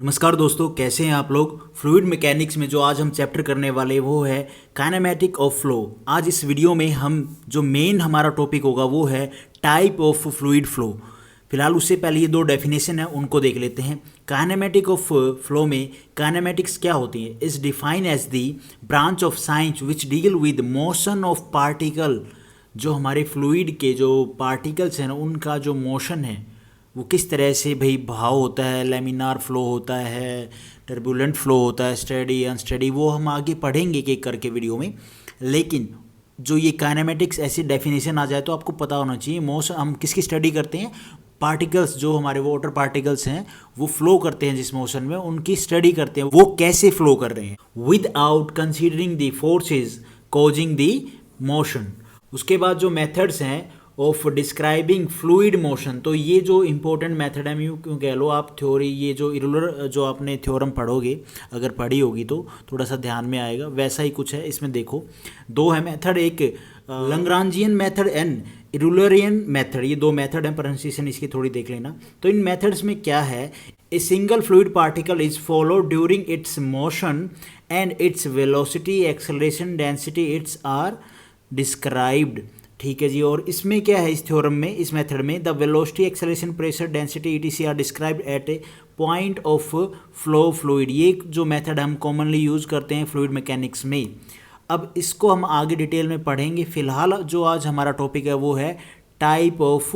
नमस्कार दोस्तों, कैसे हैं आप लोग। फ्लूइड मैकेनिक्स में जो आज हम चैप्टर करने वाले वो है काइनेमैटिक ऑफ फ्लो। आज इस वीडियो में हम जो मेन हमारा टॉपिक होगा वो है टाइप ऑफ फ्लूइड फ्लो। फिलहाल उससे पहले ये दो डेफिनेशन है उनको देख लेते हैं। काइनेमैटिक ऑफ फ्लो में काइनेमैटिक्स क्या होती है, is define as the branch of science which deal with motion of particle. जो हमारे फ्लूइड के जो पार्टिकल्स हैं ना, उनका जो मोशन है वो किस तरह से भाई भाव होता है, लेमिनार फ्लो होता है, टर्बुलेंट फ्लो होता है, स्टेडी अनस्टेडी, वो हम आगे पढ़ेंगे एक करके वीडियो में। लेकिन जो ये काइनेमेटिक्स ऐसी डेफिनेशन आ जाए तो आपको पता होना चाहिए मोशन हम किसकी स्टडी करते हैं। पार्टिकल्स जो हमारे वाटर पार्टिकल्स हैं वो फ्लो करते हैं जिस मोशन में, उनकी स्टडी करते हैं वो कैसे फ्लो कर रहे हैं without considering the forces causing the motion. उसके बाद जो मेथड्स हैं ऑफ डिस्क्राइबिंग फ्लूइड मोशन, तो ये जो इंपॉर्टेंट मेथड है, यूँ क्यों कह लो आप थ्योरी, ये जो इरेगुलर जो आपने थ्योरम पढ़ोगे, अगर पढ़ी होगी तो थोड़ा सा ध्यान में आएगा। वैसा ही कुछ है इसमें। देखो दो है मेथड, एक लंग्रांजियन मेथड एंड इरेगुलरियन मेथड। ये दो मेथड हैं, प्रोनाउंसिएशन इसकी थोड़ी देख लेना। तो इन मेथड्स में क्या है, a single fluid particle is followed during its motion and its velocity acceleration density its are described. ठीक है जी। और इसमें क्या है, इस थ्योरम में, इस मेथड में, the velocity acceleration pressure density etc are described at a point of flow fluid. ये जो मेथड हम कॉमनली यूज़ करते हैं फ्लूइड मैकेनिक्स में। अब इसको हम आगे डिटेल में पढ़ेंगे। फिलहाल जो आज हमारा टॉपिक है वो है टाइप ऑफ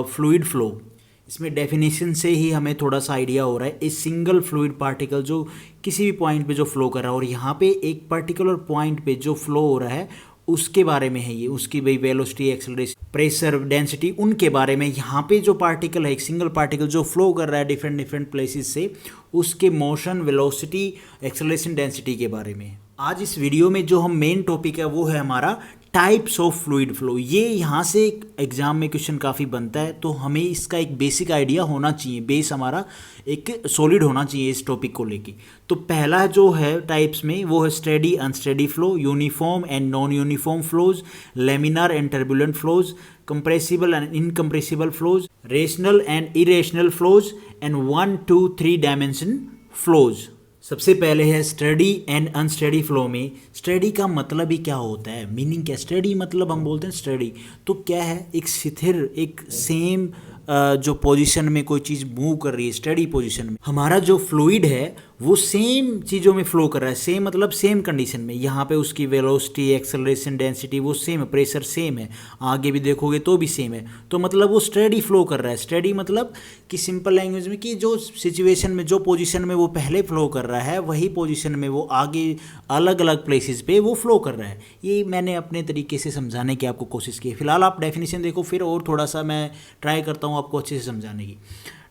फ्लूइड फ्लो। इसमें डेफिनेशन से ही हमें थोड़ा सा आइडिया हो रहा है। ए सिंगल फ्लूइड पार्टिकल जो किसी भी पॉइंट पे जो फ्लो कर रहा है, और यहाँ पे एक पर्टिकुलर पॉइंट पे जो फ्लो हो रहा है उसके बारे में है ये, उसकी भाई वेलोसिटी एक्सेलरेशन प्रेशर डेंसिटी उनके बारे में। यहाँ पे जो पार्टिकल है, एक सिंगल पार्टिकल जो फ्लो कर रहा है डिफरेंट डिफरेंट प्लेसेस से, उसके मोशन वेलोसिटी एक्सेलरेशन डेंसिटी के बारे में। आज इस वीडियो में जो हम मेन टॉपिक है वो है हमारा टाइप्स ऑफ फ्लूइड फ्लो। ये यहाँ से एग्जाम में क्वेश्चन काफ़ी बनता है, तो हमें इसका एक बेसिक आइडिया होना चाहिए, बेस हमारा एक सॉलिड होना चाहिए इस टॉपिक को लेके। तो पहला जो है टाइप्स में वो है steady unsteady flow, uniform and non uniform flows, laminar and turbulent flows, compressible and incompressible flows, rational and irrational flows and 1, 2, 3 dimension flows. सबसे पहले है स्टडी एंड अनस्टडी फ्लो में। स्टडी का मतलब ही क्या होता है, मीनिंग क्या, स्टडी मतलब हम बोलते हैं स्टडी तो क्या है, एक स्थिर, एक सेम जो पोजीशन में कोई चीज़ मूव कर रही है, स्टडी पोजीशन में हमारा जो फ्लूइड है वो सेम चीज़ों में फ्लो कर रहा है। सेम मतलब सेम कंडीशन में, यहाँ पे उसकी वेलोसिटी एक्सेलरेशन डेंसिटी वो सेम है, प्रेशर सेम है, आगे भी देखोगे तो भी सेम है, तो मतलब वो स्टडी फ्लो कर रहा है। स्टडी मतलब कि सिंपल लैंग्वेज में कि जो सिचुएशन में, जो पोजीशन में वो पहले फ्लो कर रहा है वही पोजीशन में वो आगे अलग अलग प्लेसेस पे वो फ्लो कर रहा है। ये मैंने अपने तरीके से समझाने की आपको कोशिश की। फिलहाल आप डेफिनेशन देखो, फिर और थोड़ा सा मैं ट्राई करता हूँ आपको अच्छे से समझाने की।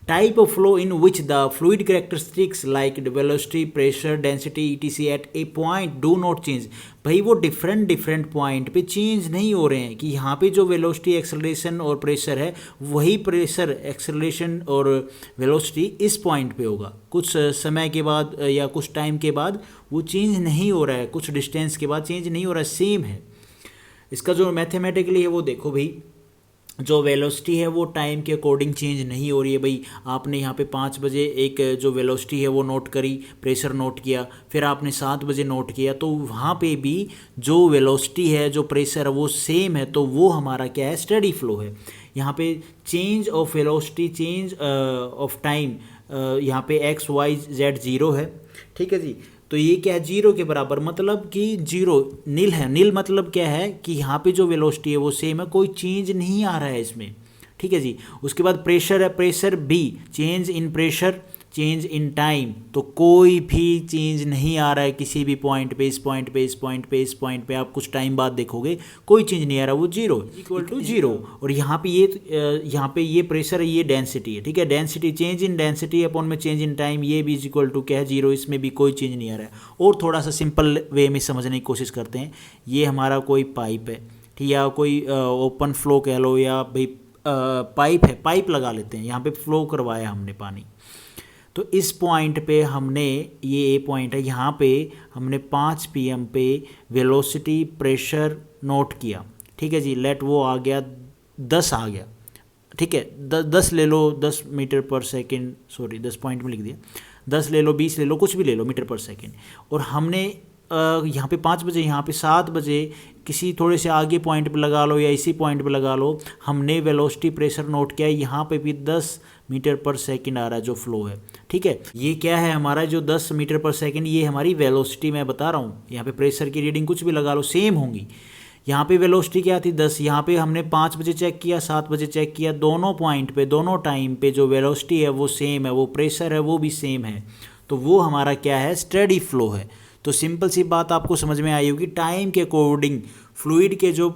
Type of flow in which the fluid characteristics like velocity pressure density etc at a point do not change. भाई वो डिफरेंट डिफरेंट पॉइंट पे चेंज नहीं हो रहे हैं, कि यहाँ पे जो वेलोसिटी एक्सेलरेशन और प्रेशर है वही प्रेशर एक्सेलरेशन और वेलोसिटी इस पॉइंट पे होगा, कुछ समय के बाद या कुछ टाइम के बाद वो चेंज नहीं हो रहा है, कुछ डिस्टेंस के बाद चेंज नहीं हो रहा है, सेम है। इसका जो मैथमेटिकली है वो देखो भाई, जो वेलोसिटी है वो टाइम के अकॉर्डिंग चेंज नहीं हो रही है। भाई आपने यहाँ पे 5 बजे एक जो वेलोसिटी है वो नोट करी, प्रेशर नोट किया, फिर आपने 7 बजे नोट किया, तो वहाँ पे भी जो वेलोसिटी है, जो प्रेशर है वो सेम है, तो वो हमारा क्या है, स्टेडी फ्लो है। यहाँ पे change of velocity, change of time, यहाँ पे एक्स वाई जेड जीरो है, ठीक है जी। तो ये क्या है, जीरो के बराबर, मतलब कि जीरो नील है। नील मतलब क्या है कि यहाँ पे जो वेलोसिटी है वो सेम है, कोई चेंज नहीं आ रहा है इसमें, ठीक है जी। उसके बाद प्रेशर है, प्रेशर भी, change in pressure, change in time, तो कोई भी चेंज नहीं आ रहा है किसी भी पॉइंट पे, इस पॉइंट पे, इस पॉइंट पे, इस पॉइंट पे, आप कुछ टाइम बाद देखोगे कोई चेंज नहीं आ रहा, वो जीरो इक्वल टू जीरो। और यहाँ पे ये प्रेशर है, ये डेंसिटी है, ठीक है। Density, change in density upon में चेंज इन टाइम, ये भी इज इक्वल टू क्या है, जीरो। इसमें भी कोई चेंज नहीं आ रहा है। और थोड़ा सा सिंपल वे में समझने की कोशिश करते हैं। ये हमारा कोई पाइप है, ठीक है, या कोई ओपन फ्लो कह लो, या भाई पाइप है, पाइप लगा लेते हैं, यहाँ पे फ्लो करवाया हमने पानी। तो इस पॉइंट पे हमने, ये ए पॉइंट है, यहाँ पे हमने 5 pm पे वेलोसिटी प्रेशर नोट किया, ठीक है जी। लेट वो आ गया 10 आ गया, ठीक है, 10 ले लो, 10 मीटर पर सेकेंड, सॉरी 10 पॉइंट में लिख दिया, 10 ले लो, 20 ले लो, कुछ भी ले लो मीटर पर सेकेंड। और हमने यहाँ पे 5 बजे, यहाँ पे 7 बजे, किसी थोड़े से आगे पॉइंट पे लगा लो या इसी पॉइंट पे लगा लो, हमने वेलोसिटी प्रेशर नोट किया है। यहाँ पे भी 10 मीटर पर सेकंड आ रहा है जो फ्लो है, ठीक है। ये क्या है हमारा जो 10 मीटर पर सेकंड, ये हमारी वेलोसिटी मैं बता रहा हूँ। यहाँ पे प्रेशर की रीडिंग कुछ भी लगा लो सेम होंगी। यहाँ पे वेलोसिटी क्या थी 10, यहाँ पे हमने 5 बजे चेक किया, 7 बजे चेक किया, दोनों पॉइंट पे दोनों टाइम पे जो वेलोसिटी है वो सेम है, वो प्रेशर है वो भी सेम है। तो वो हमारा क्या है, स्टेडी फ्लो है। तो सिंपल सी बात आपको समझ में आई होगी, टाइम के अकॉर्डिंग फ्लूइड के जो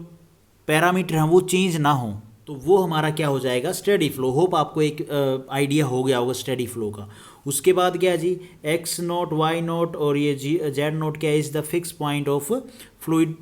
पैरामीटर हैं वो चेंज ना हो तो वो हमारा क्या हो जाएगा, स्टेडी फ्लो। होप आपको एक आइडिया हो गया होगा स्टेडी फ्लो का। उसके बाद क्या है जी, एक्स नोट, वाई नोट और ये जेड नोट क्या है, is the fix point of fluid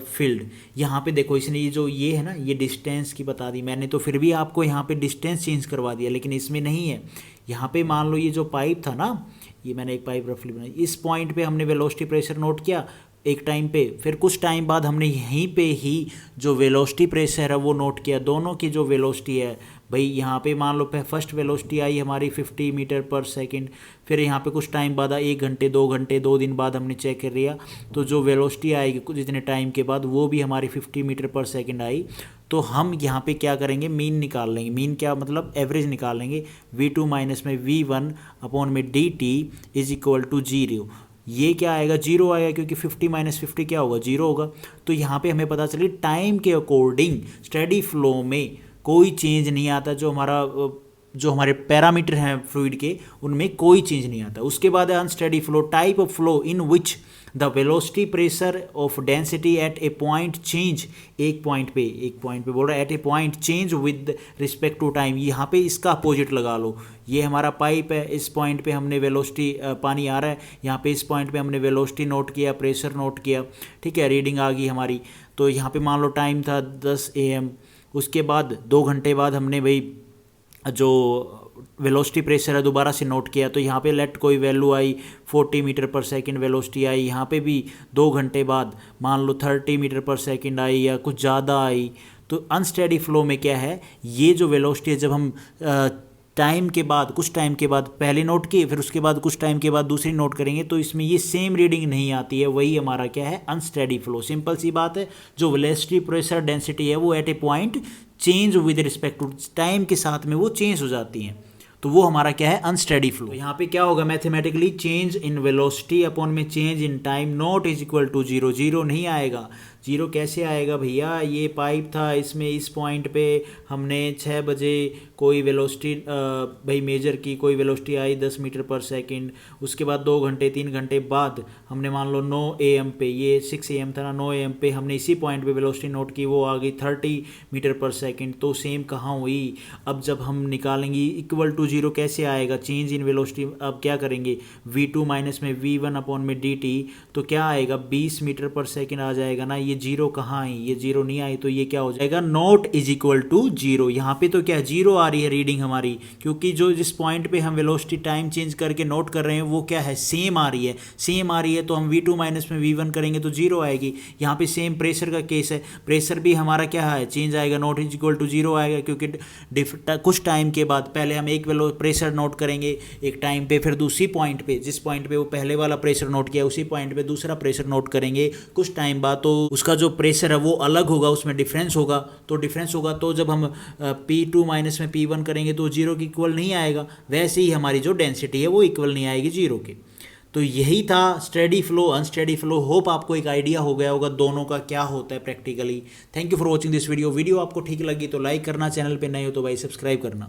field. यहाँ पे देखो इसने ये जो ये है ना, ये डिस्टेंस की बता दी मैंने, तो फिर भी आपको यहाँ पे डिस्टेंस चेंज करवा दिया, लेकिन इसमें नहीं है। यहाँ पे मान लो ये जो पाइप था ना, ये मैंने एक पाइप रफली बनाई, इस पॉइंट पे हमने वेलोसिटी प्रेशर नोट किया एक टाइम पे, फिर कुछ टाइम बाद हमने यहीं पे ही जो वेलोसिटी प्रेशर है वो नोट किया। दोनों की जो वेलोसिटी है भाई, यहाँ पे मान लो फर्स्ट वेलोसिटी आई हमारी 50 मीटर पर सेकंड, फिर यहाँ पे कुछ टाइम बाद 1 घंटे 2 घंटे 2 दिन बाद हमने चेक कर लिया, तो जो वेलोसिटी आएगी कुछ इतने टाइम के बाद वो भी हमारी 50 मीटर पर सेकंड आई। तो हम यहाँ पे क्या करेंगे, मीन निकाल लेंगे। मीन क्या मतलब, एवरेज निकाल लेंगे। V2 माइनस में V1 अपॉन में dt इज इक्वल टू 0। ये क्या आएगा, 0 आएगा, क्योंकि 50 माइनस 50 क्या होगा, 0 होगा। तो यहाँ पे हमें पता चली टाइम के अकॉर्डिंग स्टेडी फ्लो में कोई चेंज नहीं आता। जो हमारे पैरामीटर हैं फ्लूइड के, उनमें कोई चेंज नहीं आता। उसके बाद है unsteady flow, type of flow in which the velocity pressure of density at a point change. एक पॉइंट पे बोल रहा है at a point change with respect to time. यहाँ पे इसका अपोजिट लगा लो, ये हमारा पाइप है, इस पॉइंट पे हमने वेलोसिटी पानी आ रहा है, यहाँ पे इस पॉइंट पे हमने वेलोसिटी नोट किया, प्रेशर नोट किया, ठीक है, रीडिंग आ गई हमारी। तो यहाँ पे मान लो टाइम था 10 AM, उसके बाद 2 घंटे बाद हमने भाई जो वेलोसिटी प्रेशर है दोबारा से नोट किया, तो यहाँ पे लेट कोई वैल्यू आई 40 मीटर पर सेकंड वेलोसिटी आई। यहाँ पे भी 2 घंटे बाद मान लो 30 मीटर पर सेकंड आई या कुछ ज़्यादा आई। तो अनस्टेडी फ्लो में क्या है, ये जो वेलोसिटी है जब हम टाइम के बाद, कुछ टाइम के बाद पहले नोट किए, फिर उसके बाद कुछ टाइम के बाद दूसरी नोट करेंगे, तो इसमें ये सेम रीडिंग नहीं आती है। वही हमारा क्या है, अनस्टेडी फ्लो। सिंपल सी बात है, जो वेलोसिटी प्रेशर डेंसिटी है वो at a point change with respect to time के साथ में वो चेंज हो जाती हैं, तो वो हमारा क्या है, अनस्टेडी फ्लो। यहाँ पे क्या होगा, mathematically change in velocity upon में change in time not is equal to 0। 0 नहीं आएगा। 0 कैसे आएगा भैया, ये पाइप था, इसमें इस पॉइंट पे हमने 6 बजे कोई वेलोसिटी भाई मेजर की, कोई वेलोसिटी आई 10 मीटर पर सेकंड। उसके बाद 2 घंटे 3 घंटे बाद हमने मान लो 9 AM पे, ये 6 AM था ना, 9 AM पे हमने इसी पॉइंट पे वेलोसिटी नोट की, वो आ गई 30 मीटर पर सेकंड। तो सेम कहाँ हुई, अब जब हम निकालेंगे इक्वल टू 0 कैसे आएगा, चेंज इन वेलोसिटी। अब क्या करेंगे, V2 माइनस में V1 अपॉन में dt, तो क्या आएगा 20 मीटर पर सेकंड आ जाएगा ना। ये 0 कहाँ आई, ये 0 नहीं आई, तो ये क्या हो जाएगा, नॉट इज इक्वल टू 0। यहाँ पे तो क्या 0 आ रही है रीडिंग हमारी, क्योंकि जो जिस पॉइंट पे हम वेलोसिटी टाइम चेंज करके नोट कर रहे हैं वो क्या है, सेम आ रही है। सेम आ रही है तो हम V2 माइनस में V1 करेंगे तो 0 आएगी। यहाँ पे सेम प्रेशर का केस है, प्रेशर भी हमारा क्या है, चेंज आएगा, नॉट इज इक्वल टू 0 आएगा, क्योंकि कुछ टाइम के बाद पहले हम एक प्रेशर नोट करेंगे एक टाइम पे, फिर दूसरी पॉइंट पे, जिस पॉइंट पे वो पहले वाला प्रेशर नोट किया उसी पॉइंट पे दूसरा प्रेशर नोट करेंगे कुछ टाइम बाद, तो उसका जो प्रेशर है वो अलग होगा, उसमें डिफरेंस होगा। तो जब हम P2 माइनस में P1 करेंगे तो 0 की इक्वल नहीं आएगा। वैसे ही हमारी जो डेंसिटी है वो इक्वल नहीं आएगी 0 के। तो यही था steady flow, unsteady flow. Hope आपको एक आइडिया हो गया होगा दोनों का क्या होता है practically. Thank you for watching this video. आपको ठीक लगी तो लाइक करना, चैनल पे नए हो तो भाई सब्सक्राइब करना।